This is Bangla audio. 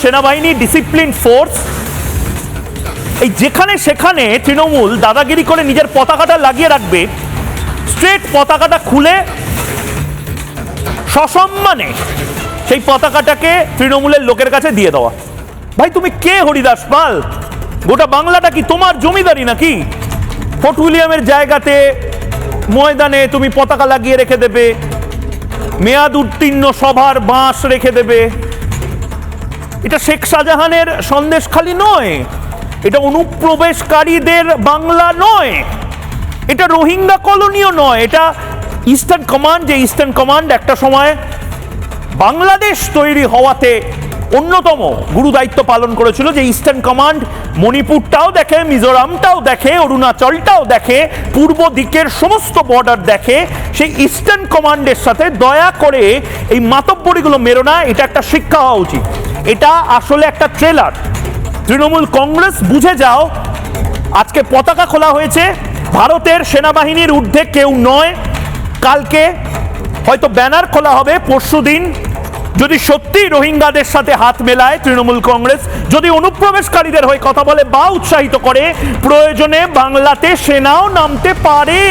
সেনাবাহিনী ডিসিপ্লিন ফোর্স এই যেখানে সেখানে তৃণমূল দাদাগিরি করে নিজের পতাকাটা লাগিয়ে রাখবে, স্ট্রেট পতাকাটা খুলে সসম্মানে সেই পতাকাটাকে তৃণমূলের লোকের কাছে দিয়ে দেওয়া। ভাই তুমি কে হরিদাস পাল? গোটা বাংলাটা কি তোমার জমিদারি নাকি? ফোর্ট উইলিয়ামের জায়গাতে ময়দানে তুমি পতাকা লাগিয়ে রেখে দেবে, মেয়াদ উত্তীর্ণ সভার বাঁশ রেখে দেবে। এটা শেখ শাহজাহানের সন্দেশখালি নয়, এটা অনুপ্রবেশকারীদের বাংলা নয়, এটা রোহিঙ্গা কলোনিও নয়, এটা ইস্টার্ন কমান্ড। যে ইস্টার্ন কমান্ড একটা সময় বাংলাদেশ তৈরি হওয়াতে অন্যতম গুরু দায়িত্ব পালন করেছিল, যে ইস্টার্ন কমান্ড মণিপুরটাও দেখে, মিজোরামটাও দেখে, অরুণাচলটাও দেখে, পূর্ব দিকের সমস্ত বর্ডার দেখে। সেই ইস্টার্ন কমান্ডের সাথে দয়া করে এই মাতব্বরিগুলো মেরো না, এটা একটা শিক্ষা হওয়া উচিত। এটা আসলে একটা ট্রেলার। তৃণমূল কংগ্রেস বুঝে যাও, আজকে পতাকা খোলা হয়েছে, ভারতের সেনাবাহিনীর ঊর্ধ্বে কেউ নয়। কালকে হয়তো ব্যানার খোলা হবে, পরশুদিন যদি সত্যি রোহিঙ্গাদের সাথে হাত মেলায় তৃণমূল কংগ্রেস, যদি অনুপ্রবেশকারীদের হয়ে কথা বলে বা উৎসাহিত করে, প্রয়োজনে বাংলাতে সেনাও নামতে পারে।